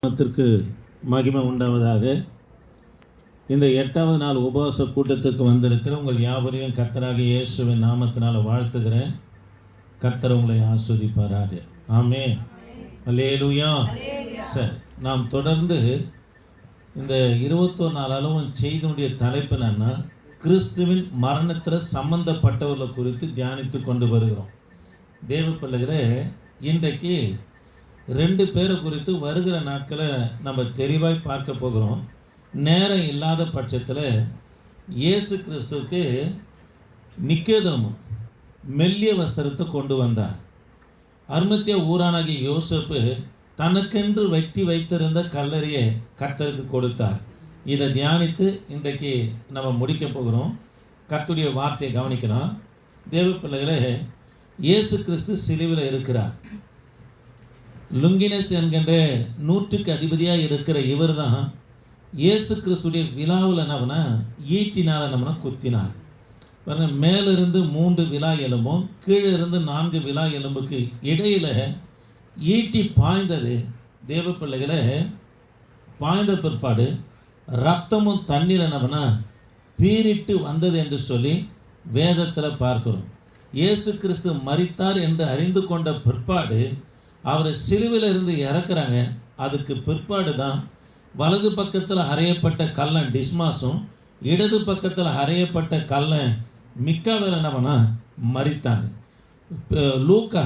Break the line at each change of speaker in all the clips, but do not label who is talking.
நாமத்திற்கு மகிமை உண்டாவதாக. இந்த 8வது நாள் உபவாச கூட்டத்திற்கு வந்திருக்கிற உங்கள் யாவரையும் கர்த்தராகிய இயேசுவின் நாமத்தினால் வாழ்த்துகிறேன். கர்த்தர் உங்களை ஆசீர்வதிப்பாராக. ஆமென். அல்லேலூயா. சரி, நாம் தொடர்ந்து இந்த 21 நாள் அளவும் செய்தியுடைய தலைப்பு என்னன்னா, கிறிஸ்துவின் மரணத்தில் சம்பந்தப்பட்டவர்களை குறித்து தியானித்து கொண்டு வருகிறோம். தேவ பிள்ளைகளே, இன்றைக்கு 2 பேரை குறித்து வருகிற நாட்களை நம்ம தெளிவாய் பார்க்க போகிறோம். நேரம் இல்லாத பட்சத்தில் இயேசு கிறிஸ்துவுக்கு நிக்கோதேமு மெல்லிய வஸ்திரத்தை கொண்டு வந்தார். அரிமத்தியா ஊரானாகிய யோசேப்பு தனக்கென்று வெட்டி வைத்திருந்த கல்லறையை கர்த்தருக்கு கொடுத்தார். இதை தியானித்து இன்றைக்கு நம்ம முடிக்க போகிறோம். கர்த்தருடைய வார்த்தையை கவனிக்கலாம். தேவ பிள்ளைகளே, இயேசு கிறிஸ்து சிலுவையில் இருக்கிறார். லுங்கினஸ் என்கின்ற 100க்கு அதிபதியாக இருக்கிற இவர் தான் இயேசு கிறிஸ்துடைய விழாவில் என்னவனா ஈட்டினால் நம்மனா குத்தினார். பாருங்க, மேலிருந்து 3 விழா எலும்பும் கீழே இருந்து 4 விழா எலும்புக்கு இடையில் ஈட்டி பாய்ந்தது. தேவ பிள்ளைகளை, பாய்ந்த பிற்பாடு ரத்தமும் தண்ணீர் என்னவனா பீரிட்டு வந்தது என்று சொல்லி வேதத்தில் பார்க்கிறோம். இயேசு கிறிஸ்து மரித்தார் என்று அறிந்து கொண்ட பிற்பாடு அவரை சிலுவையில் இருந்து இறக்குறாங்க. அதுக்கு பிற்பாடு தான் வலது பக்கத்தில் அறையப்பட்ட கள்ளன் டிஸ்மாஸும் இடது பக்கத்தில் அறையப்பட்ட கள்ளன் மிக்காவேல் என்னவனா மரித்தாங்க. லூக்கா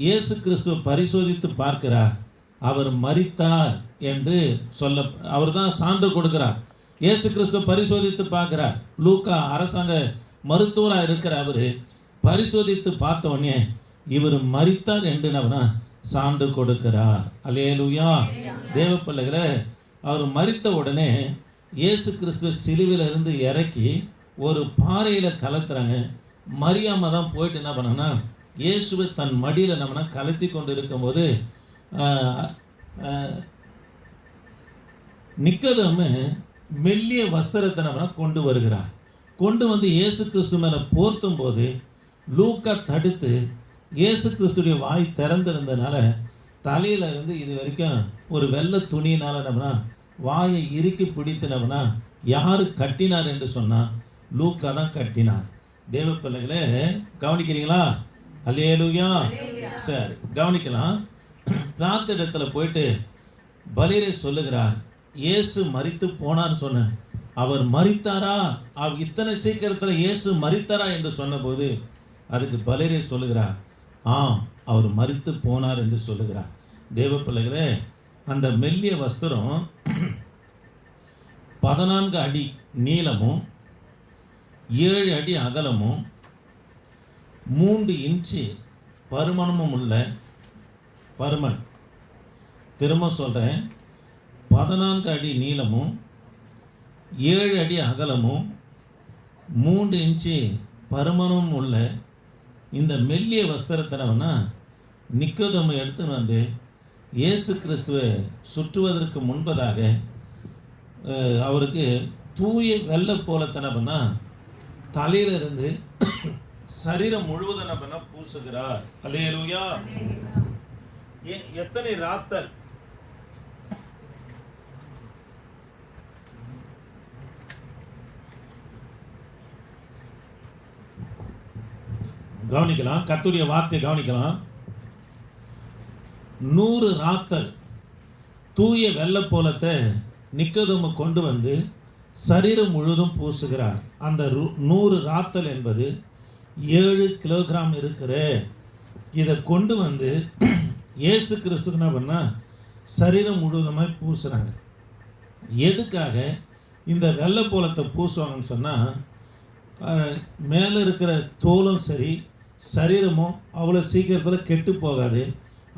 இயேசு கிறிஸ்துவை பரிசோதித்து பார்க்கிறார். அவர் மரித்தார் என்று சொல்ல அவர் தான் சான்று கொடுக்கிறார். இயேசு கிறிஸ்துவை பரிசோதித்து பார்க்கிறார். லூக்கா அரசாங்க மருத்துவராக இருக்கிற அவர் பரிசோதித்து பார்த்த உடனே இவர் மரித்தார் என்று என்னவனா சான்று கொடுக்கிறார். அல்லேலூயா. தேவ பிள்ளைகளை, அவர் மரித்த உடனே இயேசு கிறிஸ்துவ சிலுவையில் இருந்து இறக்கி ஒரு பாறையில் கலத்துறாங்க. மரியாம தான் போயிட்டு என்ன பண்ணாங்கன்னா இயேசுவை தன் மடியில் நம்மனா கலத்தி கொண்டு இருக்கும்போது நிக்கோதேமு மெல்லிய வஸ்திரத்தை நம்மனா கொண்டு வருகிறார். கொண்டு வந்து இயேசு கிறிஸ்து மேலே போர்த்தும் போது லூக்கா தடுத்து இயேசு கிறிஸ்துடைய வாய் திறந்திருந்ததுனால தலையில் இருந்து இது வரைக்கும் ஒரு வெள்ளை துணியினால் நம்மனா வாயை இறுக்கி பிடித்தினவனா யார் கட்டினார் என்று சொன்னால் லூக்கா தான் கட்டினார். தேவ பிள்ளைகளே, கவனிக்கிறீங்களா? அல்லேலூயா. சரி, கவனிக்கலாம். பிரார்த்தனை போயிட்டு பலிரை சொல்லுகிறார், இயேசு மரித்து போனான்னு சொன்ன. அவர் மரித்தாரா? இத்தனை சீக்கிரத்தில் இயேசு மரித்தாரா என்று சொன்னபோது அதுக்கு பலிரை சொல்லுகிறார், அவர் மரித்து போனார் என்று சொல்லுகிறார். தேவ பிள்ளைகளே, அந்த மெல்லிய வஸ்திரம் 14 அடி நீளமும் 7 அடி அகலமும் 3 இன்ச்சு பருமனமும் உள்ள பருமன். திரும்ப சொல்கிறேன், 14 அடி நீளமும் 7 அடி அகலமும் 3 இன்ச்சு பருமனமும் உள்ள இந்த மெல்லிய வஸ்திரத்தினவனா நிக்கோதேமு எடுத்துன்னு வந்து இயேசு கிறிஸ்துவை சுற்றுவதற்கு முன்பதாக அவருக்கு தூய வெள்ளை போலத்தனவனா தலையிலிருந்து சரீரம் முழுவதும் என்ன பூசுகிறார். அல்லேலூயா. எத்தனை ராத்தல் கவனிக்கலாம். கர்த்தருடைய வார்த்தை கவனிக்கலாம். 100 ராத்தல் தூய வெள்ளை போலத்தை நிக்கோதேமு கொண்டு வந்து சரீரம் முழுவதும் பூசுகிறார். அந்த 100 ராத்தல் என்பது 7 கிலோகிராம் இருக்கிற இதை கொண்டு வந்து இயேசு கிறிஸ்துக்கு என்ன பண்ணால் சரீரம் முழுவதுமாய் பூசுகிறாங்க. எதுக்காக இந்த வெள்ளை போலத்தை பூசுவாங்கன்னு சொன்னால், மேலே இருக்கிற தோலும் சரி சரீரமும் அவ்வளோ சீக்கிரத்தில் கெட்டு போகாது.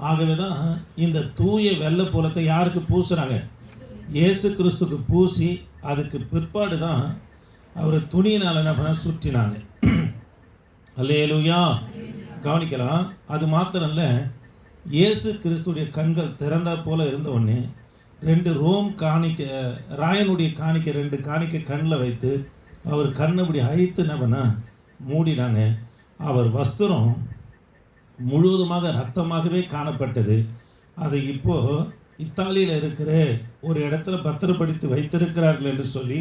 ஆகவே தான் இந்த தூய வெள்ளை போலத்தை யாருக்கு பூசுகிறாங்க? இயேசு கிறிஸ்துக்கு பூசி அதுக்கு பிற்பாடு தான் அவர் துணியினால் என்ன பண்ண சுற்றினாங்க. அல்லேலூயா. கவனிக்கலாம். அது மாத்திரம் இல்லை, இயேசு கிறிஸ்துடைய கண்கள் திறந்தா போல இருந்த உடனே 2 ரோம் காணிக்க ராயனுடைய காணிக்க 2 காணிக்க கண்ணில் வைத்து அவர் கண்ணை இப்படி அழித்து என்ன பண்ண மூடினாங்க. அவர் வஸ்திரம் முழுவதுமாக ரத்தமாகவே காணப்பட்டது. அதை இப்போது இத்தாலியில் இருக்கிற ஒரு இடத்துல பத்திரப்படுத்தி வைத்திருக்கிறார்கள் என்று சொல்லி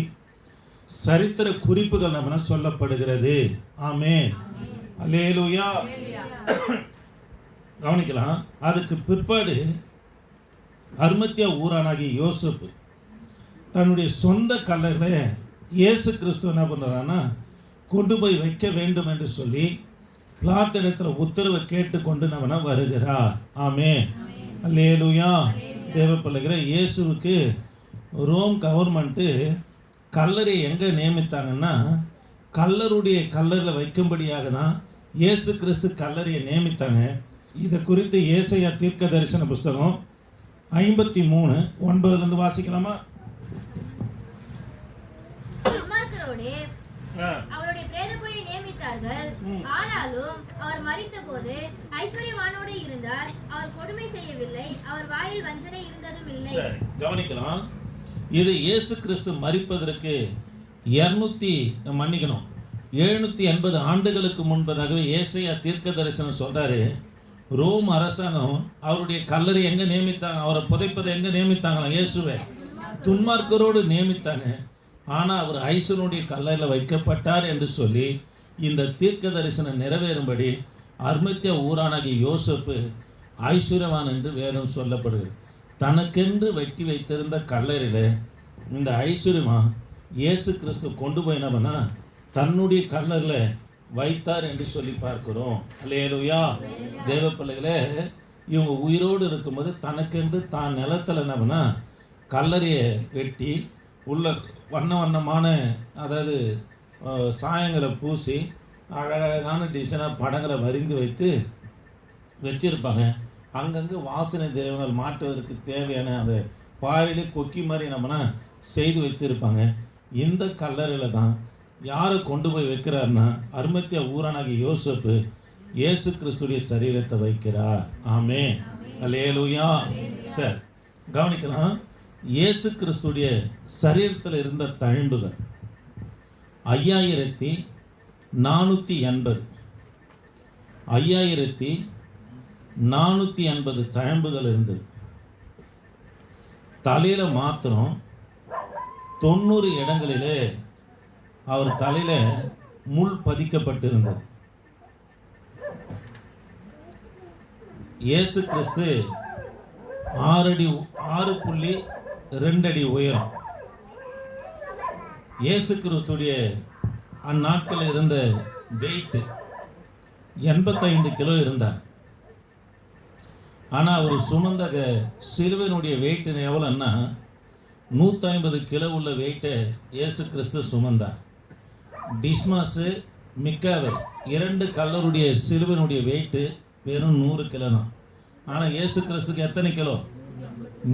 சரித்திர குறிப்புகள் நம்ம சொல்லப்படுகிறது. ஆமென், அல்லேலூயா. கவனிக்கலாம். அதுக்கு பிற்பாடு அர்மத்தியா ஊரானாகிய யோசேப்பு தன்னுடைய சொந்த கல்லறையில் இயேசு கிறிஸ்து என்ன பண்ணுறான்னா கொண்டு போய் வைக்க வேண்டும் என்று சொல்லி பிலாத்து இடத்துல உத்தரவை கேட்டுக்கொண்டு நம்ம வருகிறார். ஆமென், அல்லேலூயா. தேவ பிள்ளைகளை, இயேசுவுக்கு ரோம் கவர்மெண்ட்டு கல்லறை எங்கே நியமித்தாங்கன்னா கல்லறையில் வைக்கும்படியாக தான் இயேசு கிறிஸ்து கல்லறையை நியமித்தாங்க. இதை குறித்து ஏசாயா தீர்க்க தரிசன புஸ்தகம் 53:9 வாசிக்கலாமா?
அவருடைய பிரேதக்குழியை நியமித்தார்கள். ஆனாலும் அவர் மரித்தபோது ஐஸ்வர்யவானோடு இருந்தார். அவர் கொடுமை செய்யவில்லை, அவர் வாயில் வஞ்சனை இருந்ததும் இல்லை.
கவனிக்கலாம். இது இயேசு கிறிஸ்து மரிப்பதற்கு 780 ஆண்டுகளுக்கு முன்பதாகவே ஏசாயா தீர்க்க தரிசனம் சொல்றாரு. ரோம் அரசாங்கம் அவருடைய கல்லறை எங்க நியமித்தாங்க, அவரை புதைப்பதை எங்க நியமித்தாங்களா? இயேசுவை துன்மார்க்கரோடு நியமித்தாங்க. ஆனால் அவர் ஐசனுடைய கல்லறையில் வைக்கப்பட்டார் என்று சொல்லி இந்த தீர்க்க தரிசனம் நிறைவேறும்படி அர்மத்தியா ஊரானாகிய யோசேப்பு ஐஸ்வர்யவான் என்று வேதம் சொல்லப்படுகிறது. தனக்கென்று வெட்டி வைத்திருந்த கல்லறையில் இந்த ஐஸ்வர்யவான் இயேசு கிறிஸ்து கொண்டு போயினவனா தன்னுடைய கல்லறையில் வைத்தார் என்று சொல்லி பார்க்கிறோம். அல்லேலூயா. தேவ பிள்ளைகளே, இவங்க உயிரோடு இருக்கும்போது தனக்கென்று தான் நிலத்தில் என்னவனா கல்லறையை வெட்டி உள்ள வண்ணமான அதாவது சாயங்களை பூசி அழகழகான டிசைனாக படங்களை வரைந்து வைத்து வச்சுருப்பாங்க. அங்கங்கே வாசனை திரவங்கள் மாற்றுவதற்கு தேவையான அந்த பாறையிலே கொக்கி மாதிரி நம்மனா செய்து வைத்திருப்பாங்க. இந்த கல்லறையில் தான் யாரை கொண்டு போய் வைக்கிறார்னா அர்மத்தியா ஊரானாகிய யோசேப்பு இயேசு கிறிஸ்துடைய சரீரத்தை வைக்கிறார். ஆமென், அல்லேலூயா. சரி, கவனிக்கலாம். இயேசு கிறிஸ்துடைய சரீரத்தில் இருந்த தழும்புகள் 5480 தழும்புகள் இருந்தது. தலையில் மாத்திரம் 90 இடங்களிலே அவர் தலையில் முள் பதிக்கப்பட்டிருந்தது. இயேசு கிறிஸ்து 6.2 அடி உயரம். இயேசு கிறிஸ்துடைய அந்நாட்களில் இருந்த வெயிட் 85 கிலோ இருந்தார். ஆனால் அவர் சுமந்த சிலுவையினுடைய வெயிட் எவ்வளோன்னா 150 கிலோ உள்ள வெயிட்டை இயேசு கிறிஸ்து சுமந்தார். டிஸ்மாஸு மிக்காவை 2 கல்லருடைய சிலுவையினுடைய வெயிட்டு வெறும் 100 கிலோ தான். ஆனால் இயேசு கிறிஸ்துக்கு எத்தனை கிலோ?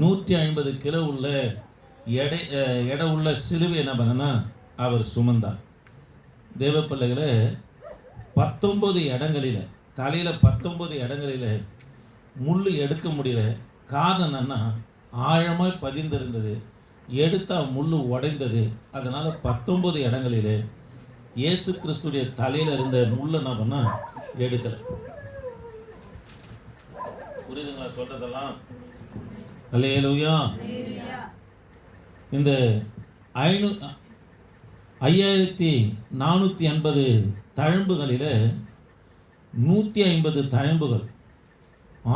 150 கிலோ உள்ள எடை உள்ள சிலுவை என்ன பண்ணனா அவர் சுமந்தார். தேவ பிள்ளைகளை 19 இடங்களில் தலையில் 19 இடங்களில் முள் எடுக்க முடியல. காரணம் என்னன்னா ஆழமாக பதிந்திருந்தது. எடுத்தால் முள் உடைந்தது. அதனால் 19 இடங்களில் இயேசு கிறிஸ்துடைய தலையில் இருந்த முள் என்ன பண்ணால் எடுக்கலை. புரியுதுங்களா சொல்றதெல்லாம்? அல்லேலூயா. இந்த 5480 தழும்புகளில் 150 தழும்புகள்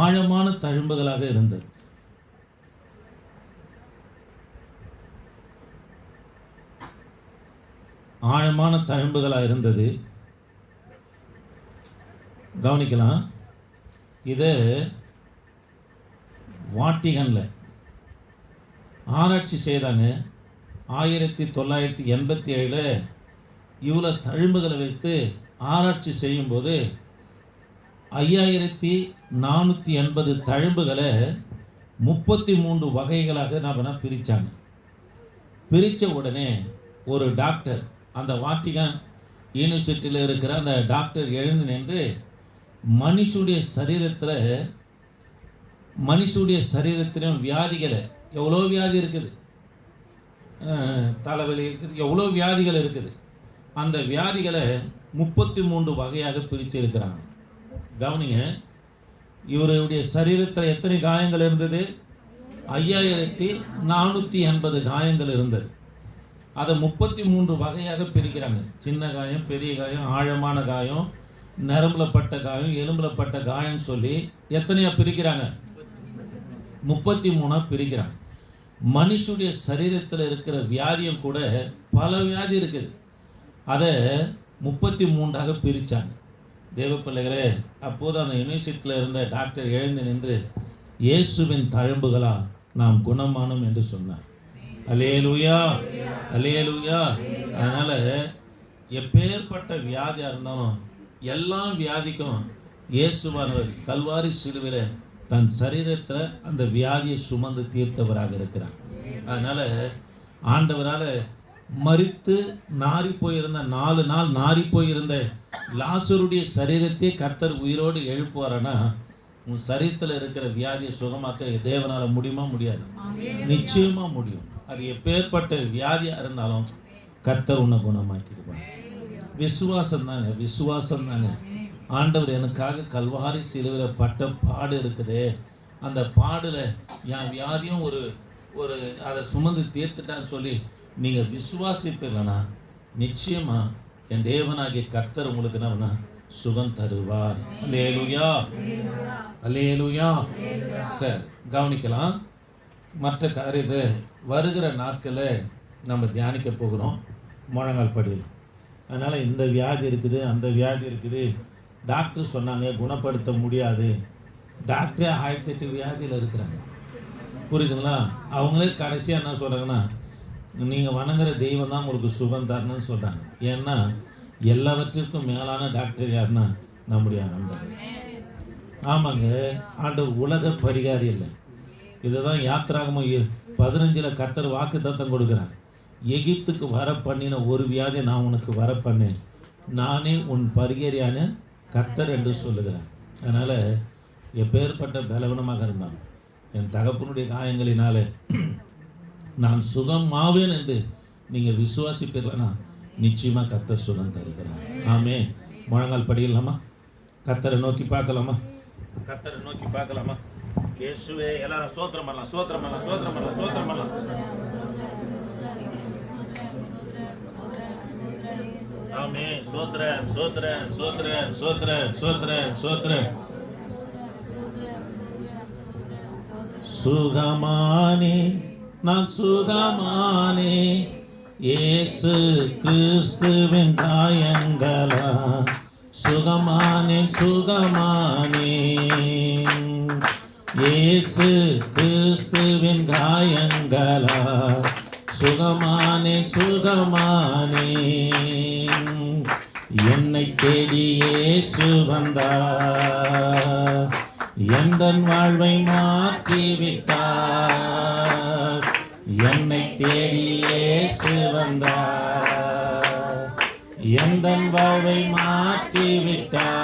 ஆழமான தழும்புகளாக இருந்தது. ஆழமான தழும்புகளாக இருந்தது. கவனிக்கலாம். இதை வாட்டிகனில் ஆராய்ச்சி செய்தாங்க. 1987 இவ்வளோ தழும்புகளை வைத்து ஆராய்ச்சி செய்யும்போது 5480 தழும்புகளை 33 வகைகளாக நாம் பிரித்தாங்க. பிரித்த உடனே ஒரு டாக்டர், அந்த வாட்டிகன் யூனிவர்சிட்டியில் இருக்கிற அந்த டாக்டர் எழுந்து நின்று மனுஷுடைய சரீரத்திலும் வியாதிகளை, எவ்வளோ வியாதி இருக்குது, தலைவலி இருக்குது, எவ்வளோ வியாதிகள் இருக்குது, அந்த வியாதிகளை 33 வகையாக பிரிச்சிருக்கிறாங்க. கவனிங்க, இவருடைய சரீரத்தில் எத்தனை காயங்கள் இருந்தது? 5480 காயங்கள் இருந்தது. அதை 33 வகையாக பிரிக்கிறாங்க. சின்ன காயம், பெரிய காயம், ஆழமான காயம், நரம்புல பட்ட காயம், எலும்புல பட்ட காயம்னு சொல்லி எத்தனையா பிரிக்கிறாங்க? 33 பிரிக்கிறாங்க. மனுஷனுடைய சரீரத்தில் இருக்கிற வியாதியும் கூட பல வியாதி இருக்குது. அதை 33 பிரித்தாங்க. தேவ பிள்ளைகளே, அப்போது அந்த யூனிவர்சிட்டியில் இருந்த டாக்டர் எழுந்து நின்று இயேசுவின் தழும்புகளால் நாம் குணமானோம் என்று சொன்னார். அல்லேலூயா, அல்லேலூயா. அதனால் எப்பேற்பட்ட வியாதியாக இருந்தாலும் எல்லா வியாதிக்கும் இயேசுவானவர் கல்வாரி சிலுவையில் தன் சரீரத்தில் அந்த வியாதியை சுமந்து தீர்த்தவராக இருக்கிறார். அதனால் ஆண்டவரால் மரித்து நாறி போயிருந்த 4 நாள் நாறி போயிருந்த லாசருடைய சரீரத்தை கர்த்தர் உயிரோடு எழுப்புவாரனா, உன் சரீரத்தில் இருக்கிற வியாதியை சுகமாக்க தேவனால் முடியுமா? முடியாது. நிச்சயமாக முடியும். அது எப்பேற்பட்ட வியாதியாக இருந்தாலும் கர்த்தர் உன்னை குணமாக்கிடுவார். விசுவாசம் தாங்க, விசுவாசம் தாங்க. ஆண்டவர் எனக்காக கல்வாரி சிலுவையில் பட்ட பாடு இருக்குதே, அந்த பாடில் என் வியாதியும் ஒரு அதை சுமந்து தீர்த்துட்டான்னு சொல்லி நீங்கள் விசுவாசிப்பீர்களா, நிச்சயமாக என் தேவனாகிய கர்த்தர் உங்களுக்கு என்ன சுகம் தருவார். அல்லேலூயா, அல்லேலூயா. சரி, கவனிக்கலாம். மற்ற காரியத்தை வருகிற நாட்களில் நம்ம தியானிக்க போகிறோம் முழங்கால் படியில். அதனால் இந்த வியாதி இருக்குது, அந்த வியாதி இருக்குது, டாக்டர் சொன்னாங்க குணப்படுத்த முடியாது. டாக்டரே 1008 வியாதியில் இருக்கிறாங்க. புரியுதுங்களா? அவங்களே கடைசியாக என்ன சொல்கிறாங்கன்னா, நீங்கள் வணங்குற தெய்வம் தான் உங்களுக்கு சுகம் தரணும்னு சொல்கிறாங்க. ஏன்னா எல்லாவற்றிற்கும் மேலான டாக்டர் யாருன்னா நம்முடைய ஆண்டவர். ஆமாங்க, ஆண்டவர் உலக பரிகாரி இல்லை. இதை தான் யாத்திராகமம் 15 கர்த்தர் வாக்கு தத்தம் கொடுக்குறார். எகிப்துக்கு வர பண்ணின ஒரு வியாதியை நான் உனக்கு வர பண்ணேன், நானே உன் பரிகாரியான கர்த்தர் என்று சொல்லுகிறேன். அதனால் எப்பேற்பட்ட பலவீனமாக இருந்தாலும் என் தகப்பனுடைய காயங்களினாலே நான் சுகமாவேன் என்று நீங்கள் விசுவாசிப்பீர்களா, நிச்சயமாக கர்த்தர் சுகம் தருகிறார். ஆமே. முழங்கால் படிக்கலாமா? கர்த்தரை நோக்கி பார்க்கலாமா? கர்த்தரை நோக்கி பார்க்கலாமா? இயேசுவே, எல்லாரும் சோத்திரம் பண்ணலாம், சோத்திரம் பண்ணலாம், சோத்திரம் பண்ணலாம், சோத்திரம் பண்ணலாம். ஆமே. சோத்திர சோத்திர சோத்திர சோத்திர சோத்திர சோத்திர. சுகமானே, நான் சுகமானே, இயேசு கிறிஸ்துவின் காயங்களா சுகமானே, சுகமானே, இயேசு கிறிஸ்துவின் காயங்களா சுகமானே, சுகமானே. என்னை தேடி இயேசு வந்தார், எந்தன் வாழ்வை மாற்றிவிட்டார். என்னை தேடி இயேசு வந்தார், எந்தன் வாழ்வை மாற்றிவிட்டார்.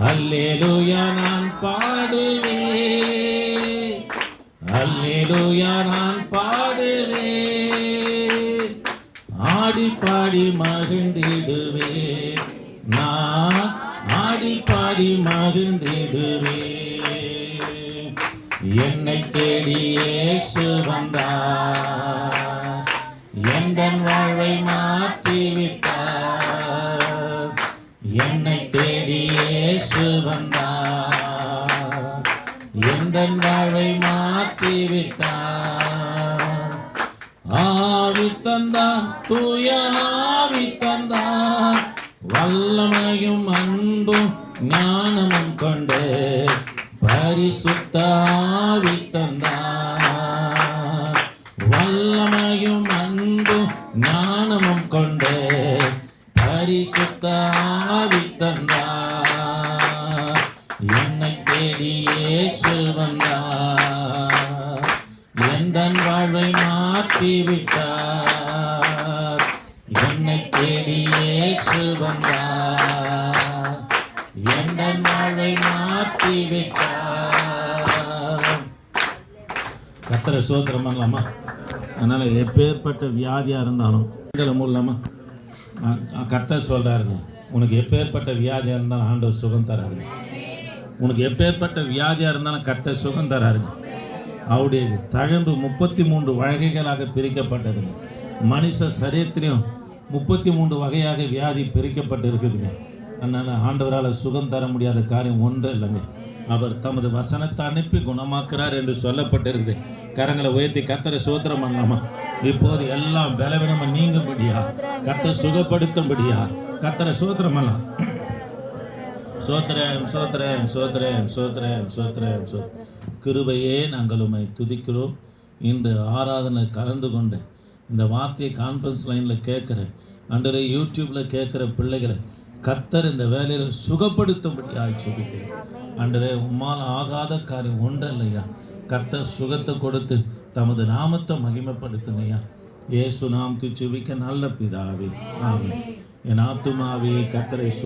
அல்லேலூயா நான் பாடுவேன், அல்லேலூயா நான் பாடுவேன், ஆடி பாடி மகிழ்ந்திடுவேன், நான் ஆடி பாடி மகிழ்ந்திடுவேன். என்னை தேடி இயேசு வந்தார், எந்தன் வாழ்வை மாற்றிவிட்டார். என்னை தேடி இயேசு வந்தார், எந்தன் வாழ்வை மாற்றிவிட்டார். ஆவி தந்தார், தூய ஆவி தந்தார், வல்லமையும் அன்பும் ஞானமும் கொண்டு பரிசுத்த ஆவி தந்தார். வல்லமையும் அன்பும் ஞானமும் கொண்டு பரிசுத்த ஆவி தந்தார். என்னை தேடி இயேசு வந்தார், எந்தன் வாழ்வை மாற்றிவிட்டார். என்னை தேடி இயேசு வந்தார், எந்தன் வாழ்வை மாற்றிவிட்டார். கர்த்தரை ஸ்தோத்திரம் பண்ணலாமா? அதனால் எப்பேற்பட்ட வியாதியாக இருந்தாலும் மூலமா கர்த்தர் சொல்கிறாருங்க, உனக்கு எப்பேற்பட்ட வியாதியாக இருந்தாலும் ஆண்டவர் சுகம் தராருங்க. உனக்கு எப்பேற்பட்ட வியாதியாக இருந்தாலும் கர்த்தர் சுகம் தராருங்க. அவருடைய தழும்பு 33 வகைகளாக பிரிக்கப்பட்டது. மனுஷ சரீரத்திலையும் 33 வகையாக வியாதி பிரிக்கப்பட்டு இருக்குதுங்க. அதனால் ஆண்டவரால் சுகம் தர முடியாத காரியம் ஒன்றும் இல்லைங்க. அவர் தமது வசனத்தை அனுப்பி குணமாக்குறார் என்று சொல்லப்பட்டிருக்குது. கரங்களை உயர்த்தி கர்த்தரை சோத்திரம் பண்ணலாமா? இப்போது எல்லாம் பலவீனமாக நீங்கும்படியா, கர்த்தரை சுகப்படுத்தும்படியா கர்த்தரை சோத்திரம் பண்ணலாம். சோத்திரம் சோத்திரம் சோத்திரம் சோத்திரம் சோத்திரம் சோத்திரம். கிருபையே நாங்கள் உம்மை துதிக்கிறோம். இன்று ஆராதனை கலந்து கொண்டு இந்த வார்த்தையை கான்ஃபரன்ஸ் லைனில் கேட்குற அன்றரை யூடியூப்பில் கேட்குற பிள்ளைகளை கர்த்தர் இந்த வேலையில் சுகப்படுத்தும்படியாக ஜெபிக்கிறேன். அன்றரே உம்மால் ஆகாத காரியம் ஒன்றும் இல்லையா. கர்த்தர் சுகத்தை கொடுத்து தமது நாமத்தை மகிமைப்படுத்துங்கய்யா. இயேசு நாமத்தை ஜெபிக்க நல்ல பிதாவே, ஆமென். என் ஆத்துமாவே கர்த்தரை